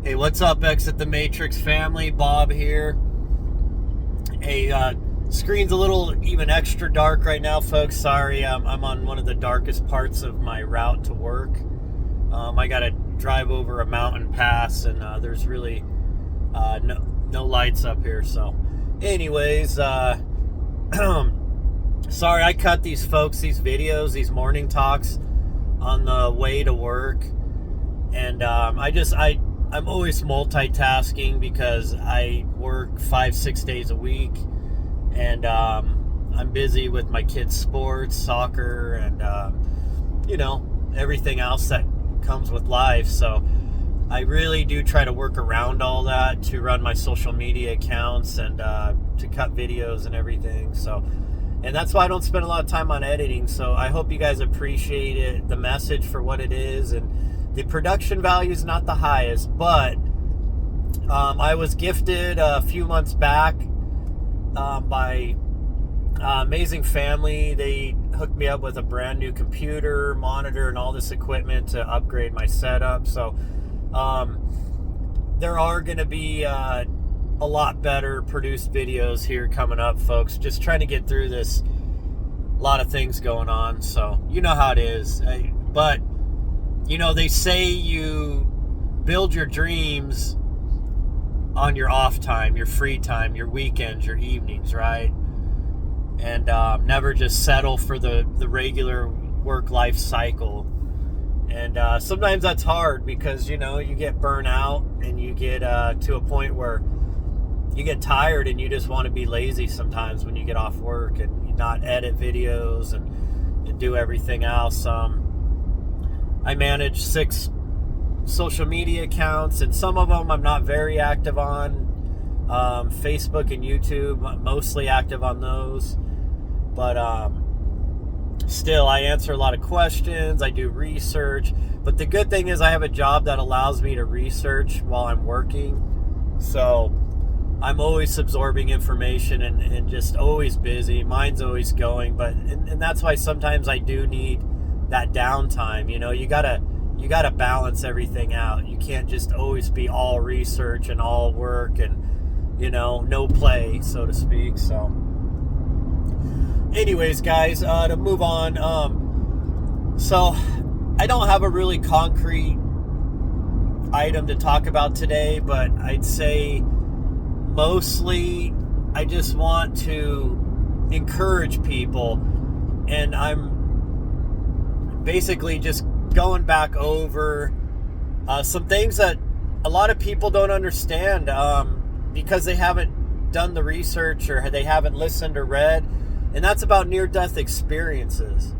Hey, what's up, Exit the Matrix family? Bob here. Hey, screen's a little even extra dark right now, folks. Sorry, I'm on one of the darkest parts of my route to work. I got to drive over a mountain pass, and there's really no lights up here. So, anyways, sorry I cut these videos, these morning talks on the way to work, and I'm always multitasking because I work 5-6 days a week, and I'm busy with my kids' sports, soccer, and everything else that comes with life. So I really do try to work around all that to run my social media accounts and to cut videos and everything. So, and that's why I don't spend a lot of time on editing. So I hope you guys appreciate it, the message for what it is, and the production value is not the highest, but I was gifted a few months back by Amazing Family. They hooked me up with a brand new computer, monitor, and all this equipment to upgrade my setup. So there are going to be a lot better produced videos here coming up, folks. Just trying to get through this. A lot of things going on, so you know how it is. But they say you build your dreams on your off time, your free time, your weekends, your evenings, right? And never just settle for the regular work-life cycle. And sometimes that's hard because, you get burnt out and you get to a point where you get tired and you just want to be lazy sometimes when you get off work and you not edit videos and do everything else. I manage 6 social media accounts, and some of them I'm not very active on. Facebook and YouTube, I'm mostly active on those. But still, I answer a lot of questions. I do research. But the good thing is I have a job that allows me to research while I'm working. So I'm always absorbing information and just always busy. Mine's always going. And that's why sometimes I do need that downtime. You gotta balance everything out. You can't just always be all research and all work and no play, so to speak. So anyways, guys, to move on, so I don't have a really concrete item to talk about today, but I'd say mostly I just want to encourage people, and I'm basically just going back over some things that a lot of people don't understand because they haven't done the research or they haven't listened or read, and that's about near-death experiences.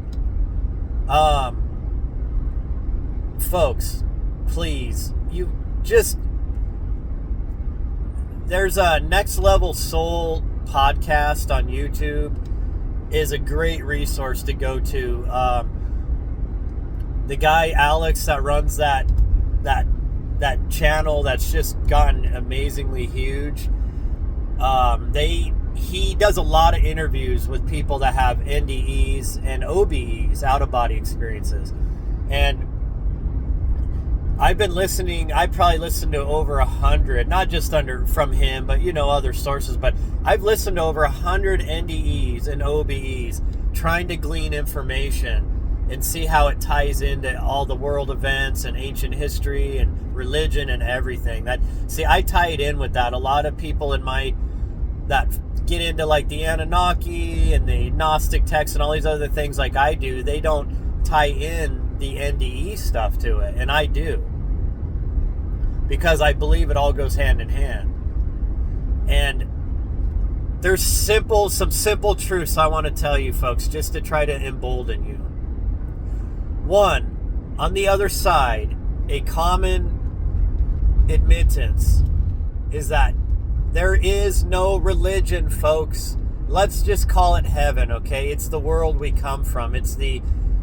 Folks, please, there's a Next Level Soul podcast on YouTube, is a great resource to go to. The guy Alex that runs that channel that's just gotten amazingly huge. He does a lot of interviews with people that have NDEs and OBEs, out of body experiences, and I've been listening. I probably listened to over 100, not just from him, but other sources. But I've listened to over 100 NDEs and OBEs, trying to glean information and see how it ties into all the world events and ancient history and religion and everything. I tie it in with that. A lot of people that get into like the Anunnaki and the Gnostic texts and all these other things like I do, they don't tie in the NDE stuff to it, and I do, because I believe it all goes hand in hand. And there's some simple truths I want to tell you, folks, just to try to embolden you. One, on the other side, a common admittance is that there is no religion, folks. Let's just call it heaven, okay? It's the world we come from. It's the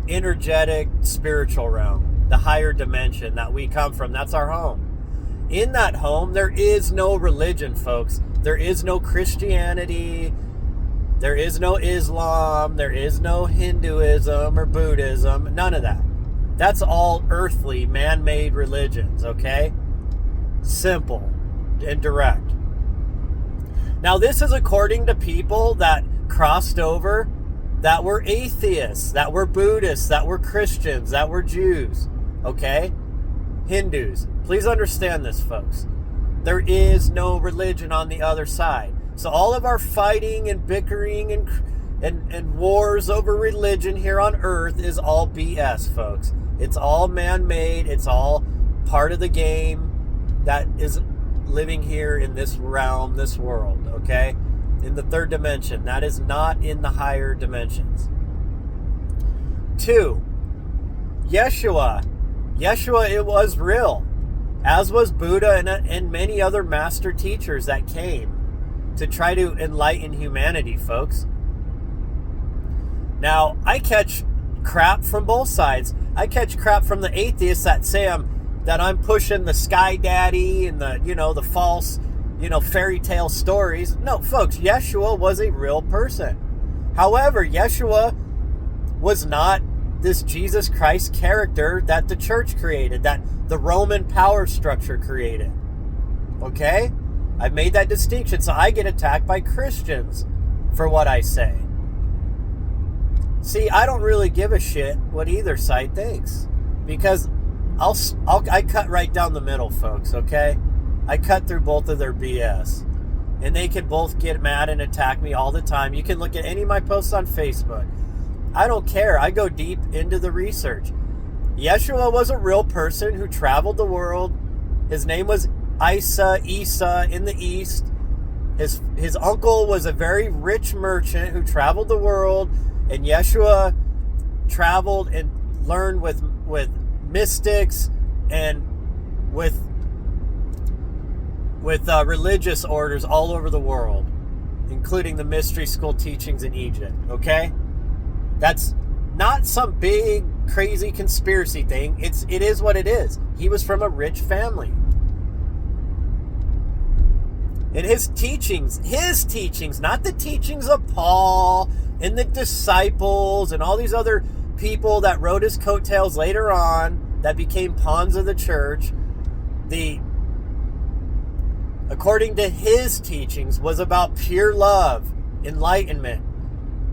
energetic spiritual realm, the higher dimension that we come from. That's our home. In that home, there is no religion, folks. There is no Christianity. There is no Islam, there is no Hinduism or Buddhism, none of that. That's all earthly, man-made religions, okay? Simple and direct. Now, this is according to people that crossed over, that were atheists, that were Buddhists, that were Christians, that were Jews, okay? Hindus. Please understand this, folks. There is no religion on the other side. So all of our fighting and bickering and wars over religion here on earth is all BS, folks. It's all man-made. It's all part of the game that is living here in this realm, this world, okay? In the third dimension. That is not in the higher dimensions. 2, Yeshua. Yeshua, it was real. As was Buddha and many other master teachers that came to try to enlighten humanity, folks. Now, I catch crap from both sides. I catch crap from the atheists that say that I'm pushing the sky daddy and the false, fairy tale stories. No, folks, Yeshua was a real person. However, Yeshua was not this Jesus Christ character that the church created, that the Roman power structure created. Okay? I've made that distinction, so I get attacked by Christians for what I say. See, I don't really give a shit what either side thinks, because I cut right down the middle, folks, okay? I cut through both of their BS. And they can both get mad and attack me all the time. You can look at any of my posts on Facebook. I don't care. I go deep into the research. Yeshua was a real person who traveled the world. His name was Isa in the East. His uncle was a very rich merchant who traveled the world. And Yeshua traveled and learned with mystics and with religious orders all over the world, including the mystery school teachings in Egypt, okay? That's not some big, crazy conspiracy thing. It is what it is. He was from a rich family. And his teachings, not the teachings of Paul and the disciples and all these other people that wrote his coattails later on that became pawns of the church, according to his teachings, was about pure love, enlightenment,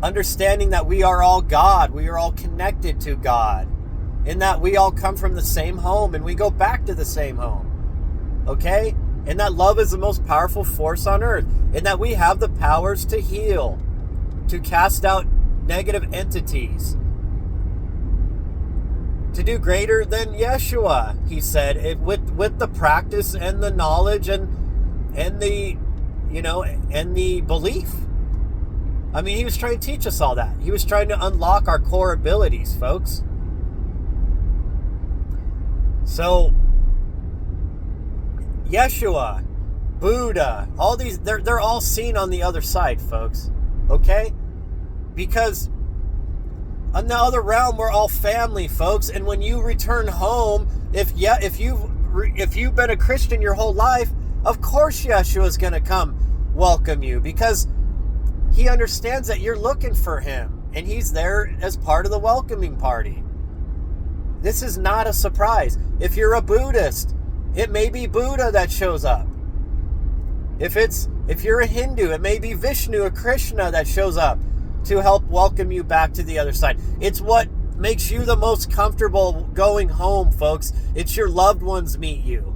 understanding that we are all God, we are all connected to God, and that we all come from the same home and we go back to the same home, okay? And that love is the most powerful force on earth, and that we have the powers to heal, to cast out negative entities, to do greater than Yeshua, he said, with the practice and the knowledge and the belief. I mean, he was trying to teach us all that. He was trying to unlock our core abilities, folks. So, Yeshua, Buddha, all these, they're all seen on the other side, folks. Okay? Because on the other realm, we're all family, folks. And when you return home, if you've been a Christian your whole life, of course Yeshua is going to come welcome you, because he understands that you're looking for him, and he's there as part of the welcoming party. This is not a surprise. If you're a Buddhist, it may be Buddha that shows up. If you're a Hindu, it may be Vishnu or Krishna that shows up to help welcome you back to the other side. It's what makes you the most comfortable going home, folks. It's your loved ones meet you.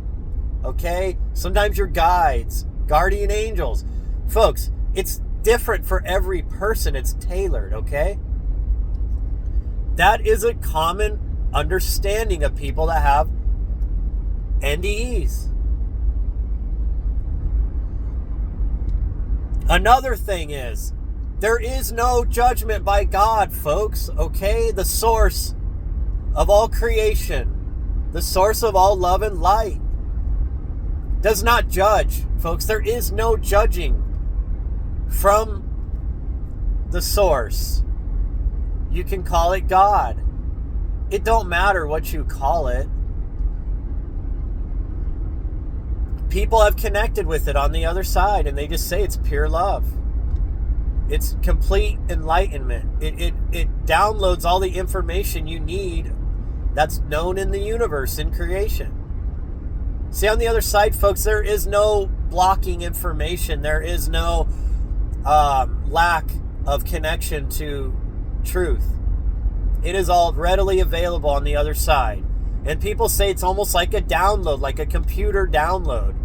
Okay? Sometimes your guides, guardian angels. Folks, it's different for every person. It's tailored, okay? That is a common understanding of people that have NDEs. Another thing is, there is no judgment by God, folks, okay? The source of all creation, the source of all love and light, does not judge, folks. There is no judging from the source. You can call it God. It don't matter what you call it. People have connected with it on the other side, and they just say it's pure love. It's complete enlightenment. It downloads all the information you need that's known in the universe, in creation. See, on the other side, folks, there is no blocking information. There is no lack of connection to truth. It is all readily available on the other side. And people say it's almost like a download, like a computer download.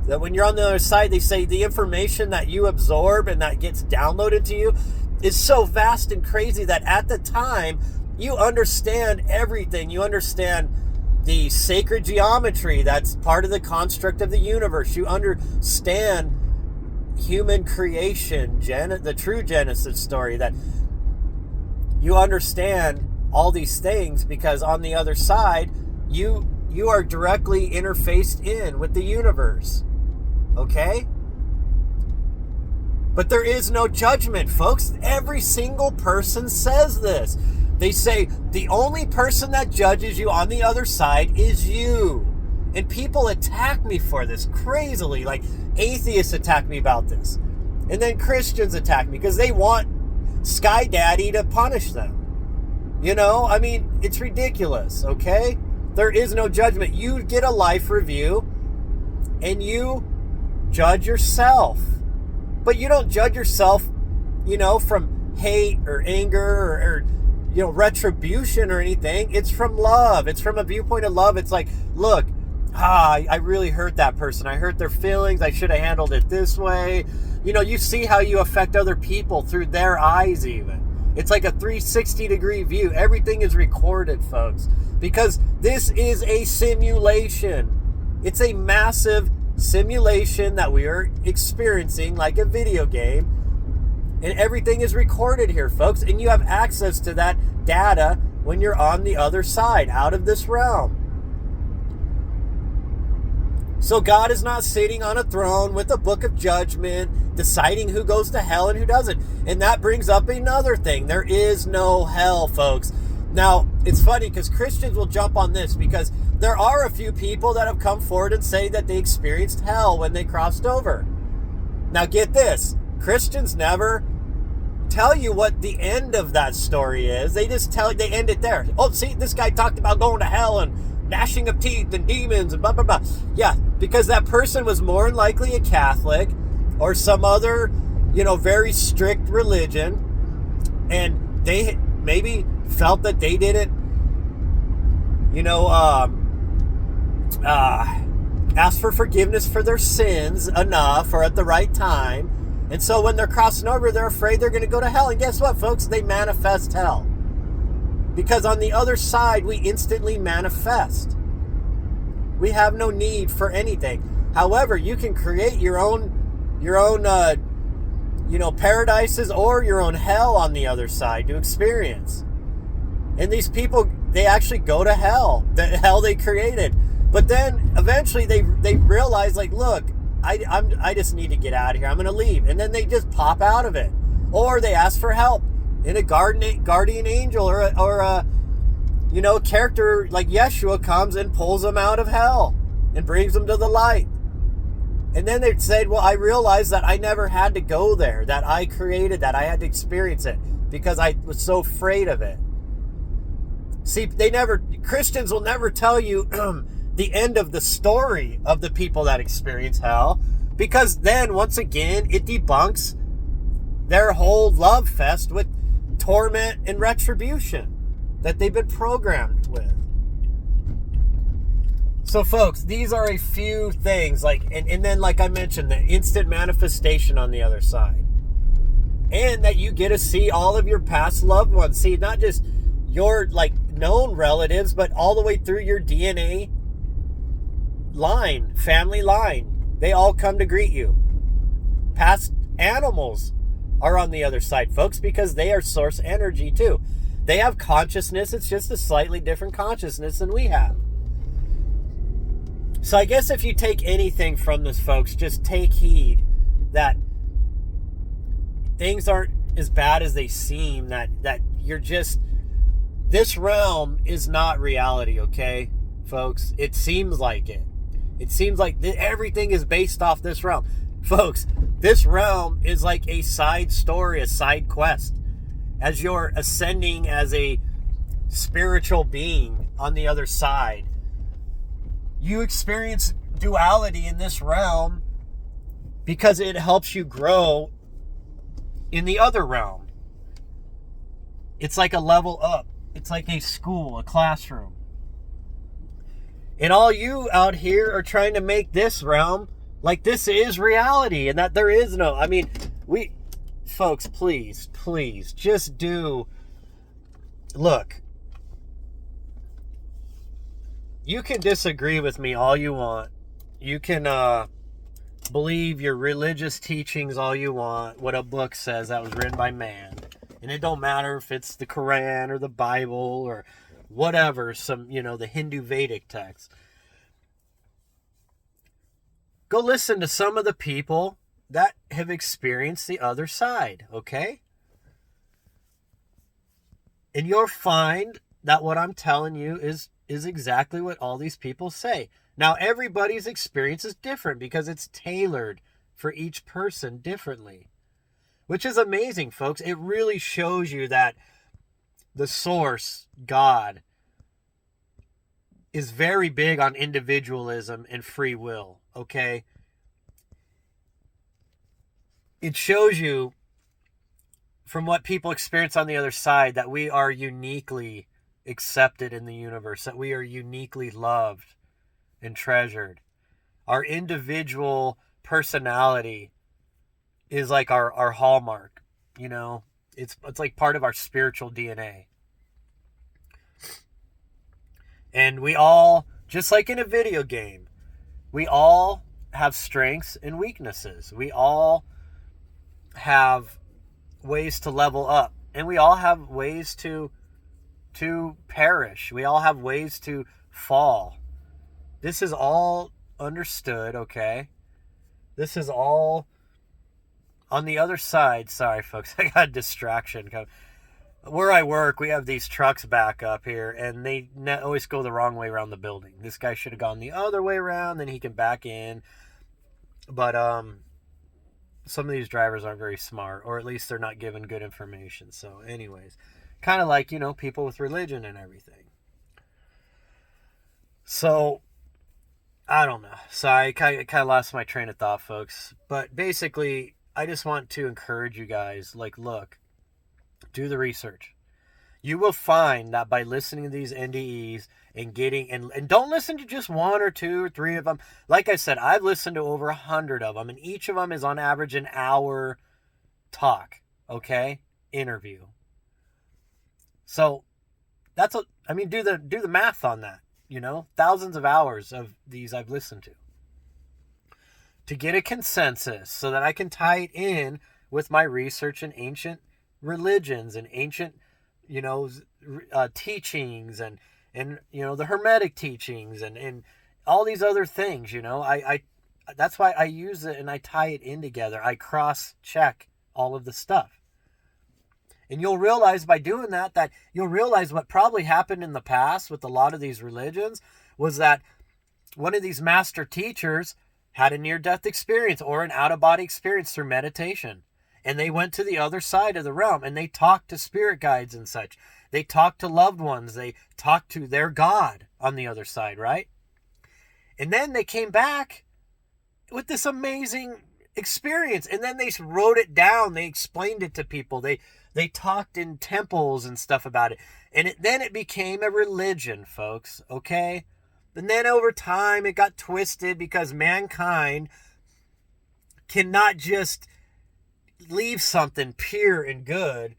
That when you're on the other side, they say the information that you absorb and that gets downloaded to you is so vast and crazy that at the time, you understand everything. You understand the sacred geometry that's part of the construct of the universe. You understand human creation, the true Genesis story, that you understand all these things because on the other side, you are directly interfaced in with the universe. Okay? But there is no judgment, folks. Every single person says this. They say the only person that judges you on the other side is you. And people attack me for this crazily. Like atheists attack me about this. And then Christians attack me because they want Sky Daddy to punish them. You know, I mean, it's ridiculous, okay? There is no judgment. You get a life review and you judge yourself. But you don't judge yourself, you know, from hate or anger or you know, retribution or anything. It's from love. It's from a viewpoint of love. It's like, look, I really hurt that person. I hurt their feelings. I should have handled it this way. You know, you see how you affect other people through their eyes even. It's like a 360-degree view. Everything is recorded, folks, because this is a simulation. It's a massive simulation that we are experiencing like a video game. And everything is recorded here, folks. And you have access to that data when you're on the other side, out of this realm. So God is not sitting on a throne with a book of judgment, deciding who goes to hell and who doesn't. And that brings up another thing. There is no hell, folks. Now, it's funny because Christians will jump on this because there are a few people that have come forward and say that they experienced hell when they crossed over. Now, get this. Christians never tell you what the end of that story is. They just they end it there. Oh, see, this guy talked about going to hell and gnashing of teeth and demons and blah, blah, blah. Yeah, because that person was more than likely a Catholic or some other, you know, very strict religion. And they maybe felt that they didn't, you know, ask for forgiveness for their sins enough or at the right time. And so when they're crossing over, they're afraid they're going to go to hell. And guess what, folks? They manifest hell. Because on the other side, we instantly manifest. We have no need for anything. However, you can create your own, you know, paradises or your own hell on the other side to experience. And these people, they actually go to hell, the hell they created. But then eventually they realize, like, look, I just need to get out of here. I'm going to leave. And then they just pop out of it. Or they ask for help. And a guardian angel or a you know, character like Yeshua comes and pulls them out of hell and brings them to the light. And then they said, well, I realized that I never had to go there, that I created that. I had to experience it because I was so afraid of it. See, Christians will never tell you the end of the story of the people that experience hell, because then once again it debunks their whole love fest with torment and retribution that they've been programmed with. So folks, these are a few things, like, and then like I mentioned, the instant manifestation on the other side, and that you get to see all of your past loved ones. See, not just your like known relatives, but all the way through your DNA line, family line. They all come to greet you. Past animals are on the other side, folks, because they are source energy too. They have consciousness. It's just a slightly different consciousness than we have. So I guess if you take anything from this, folks, just take heed that things aren't as bad as they seem, that you're just, this realm is not reality, okay, folks? It seems like it. It seems like everything is based off this realm. Folks, this realm is like a side story, a side quest. As you're ascending as a spiritual being on the other side, You experience duality in this realm because it helps you grow in the other realm. It's like a level up. It's like a school, a classroom. And all you out here are trying to make this realm like this is reality and that there is no, folks, please, just look, you can disagree with me all you want. You can believe your religious teachings all you want, what a book says that was written by man. And it don't matter if it's the Quran or the Bible or whatever, the Hindu Vedic text. Go listen to some of the people that have experienced the other side, okay? And you'll find that what I'm telling you is exactly what all these people say. Now, everybody's experience is different because it's tailored for each person differently, which is amazing, folks. It really shows you that the source, God, is very big on individualism and free will, okay? It shows you from what people experience on the other side that we are uniquely accepted in the universe, that we are uniquely loved and treasured. Our individual personality is like our hallmark, It's like part of our spiritual DNA. And we all, just like in a video game, we all have strengths and weaknesses. We all have ways to level up. And we all have ways to perish. We all have ways to fall. This is all understood, okay? This is all on the other side. Sorry, folks. I got a distraction. Where I work, we have these trucks back up here, and they always go the wrong way around the building. This guy should have gone the other way around, then he can back in. But some of these drivers aren't very smart, or at least they're not given good information. So anyways, kind of like, people with religion and everything. So, I don't know. So I kind of lost my train of thought, folks. But basically, I just want to encourage you guys, look, do the research. You will find that by listening to these NDEs and getting, and don't listen to just one or two or three of them. Like I said, I've listened to over 100 of them, and each of them is on average an hour talk, okay? Interview. So do the math on that, thousands of hours of these I've listened to get a consensus so that I can tie it in with my research in ancient religions and ancient, teachings and the Hermetic teachings and all these other things, I that's why I use it and I tie it in together. I cross-check all of the stuff. And you'll realize by doing that you'll realize what probably happened in the past with a lot of these religions was that one of these master teachers had a near-death experience or an out-of-body experience through meditation. And they went to the other side of the realm and they talked to spirit guides and such. They talked to loved ones. They talked to their God on the other side, right? And then they came back with this amazing experience. And then they wrote it down. They explained it to people. They talked in temples and stuff about it. And then it became a religion, folks, okay? And then over time it got twisted because mankind cannot just leave something pure and good.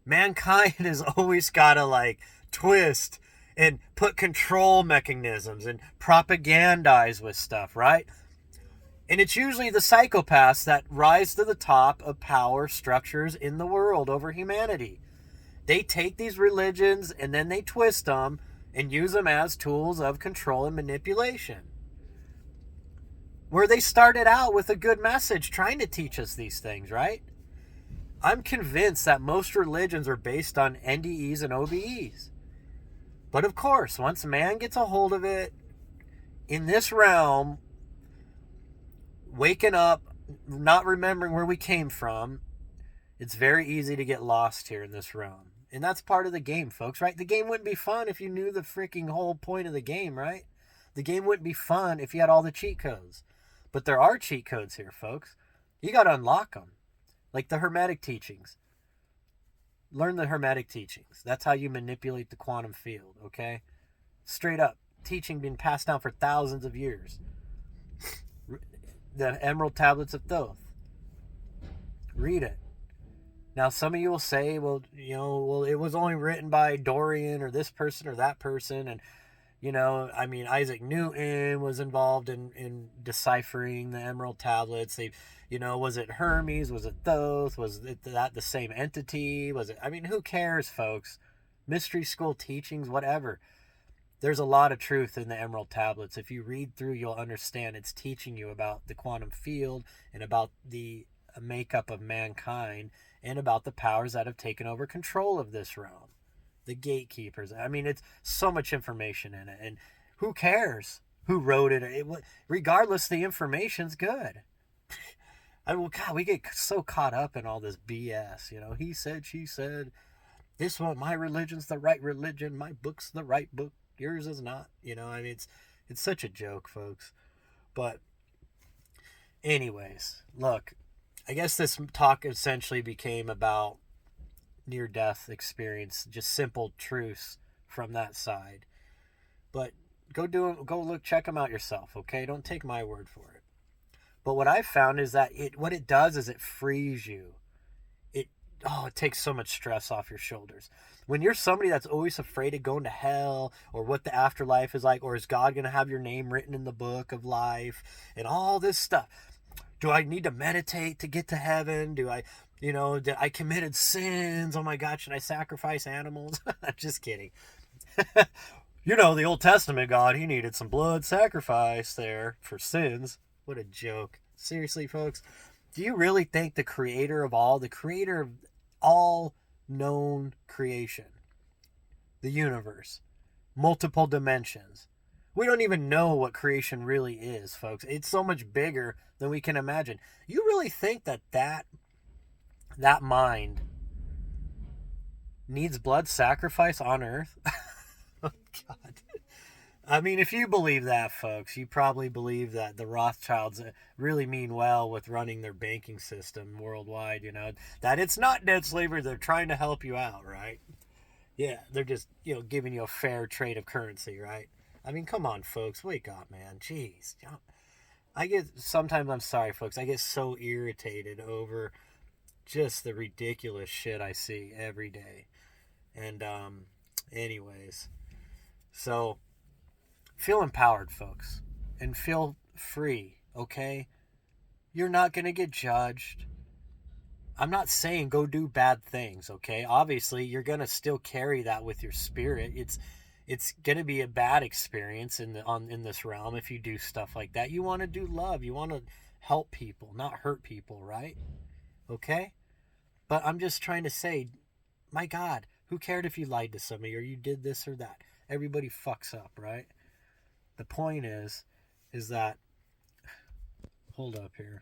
Mankind has always got to twist and put control mechanisms and propagandize with stuff, right? And it's usually the psychopaths that rise to the top of power structures in the world over humanity. They take these religions and then they twist them and use them as tools of control and manipulation. Where they started out with a good message trying to teach us these things, right? I'm convinced that most religions are based on NDEs and OBEs. But of course, once man gets a hold of it, in this realm, waking up, not remembering where we came from, it's very easy to get lost here in this realm. And that's part of the game, folks, right? The game wouldn't be fun if you knew the freaking whole point of the game, right? The game wouldn't be fun if you had all the cheat codes. But there are cheat codes here, folks. You got to unlock them. Like the Hermetic teachings. Learn the Hermetic teachings. That's how you manipulate the quantum field, okay? Straight up. Teaching being passed down for thousands of years. The Emerald Tablets of Thoth. Read it. Now, some of you will say, well, it was only written by Dorian or this person or that person. And, Isaac Newton was involved in deciphering the Emerald Tablets. Was it Hermes? Was it Thoth? Was that the same entity? Who cares, folks? Mystery school teachings, whatever. There's a lot of truth in the Emerald Tablets. If you read through, you'll understand it's teaching you about the quantum field and about the makeup of mankind and about the powers that have taken over control of this realm. The gatekeepers. It's so much information in it. And who cares who wrote it? Regardless, the information's good. God, we get so caught up in all this BS. He said, she said, this one, my religion's the right religion. My book's the right book. Yours is not. It's such a joke, folks. But anyways, look, I guess this talk essentially became about near-death experience, just simple truths from that side. But go look, check them out yourself, okay? Don't take my word for it. But what I've found is that what it does is it frees you. It takes so much stress off your shoulders. When you're somebody that's always afraid of going to hell or what the afterlife is like, or is God going to have your name written in the book of life and all this stuff. Do I need to meditate to get to heaven? Did I committed sins? Oh my God, should I sacrifice animals? I'm just kidding. The Old Testament God, he needed some blood sacrifice there for sins. What a joke. Seriously, folks, do you really think the creator of all known creation, the universe, multiple dimensions, we don't even know what creation really is, folks. It's so much bigger than we can imagine. You really think that mind needs blood sacrifice on Earth? Oh, God. If you believe that, folks, you probably believe that the Rothschilds really mean well with running their banking system worldwide, that it's not dead slavery. They're trying to help you out, right? Yeah, they're just, giving you a fair trade of currency, right? Come on, folks. Wake up, man. Jeez. Sometimes, I'm sorry, folks, I get so irritated over just the ridiculous shit I see every day. And, anyways. So, feel empowered, folks. And feel free, okay? You're not going to get judged. I'm not saying go do bad things, okay? Obviously, you're going to still carry that with your spirit. It's going to be a bad experience in this realm if you do stuff like that. You want to do love. You want to help people, not hurt people, right? Okay? But I'm just trying to say, my God, who cared if you lied to somebody or you did this or that? Everybody fucks up, right? The point is that, hold up here.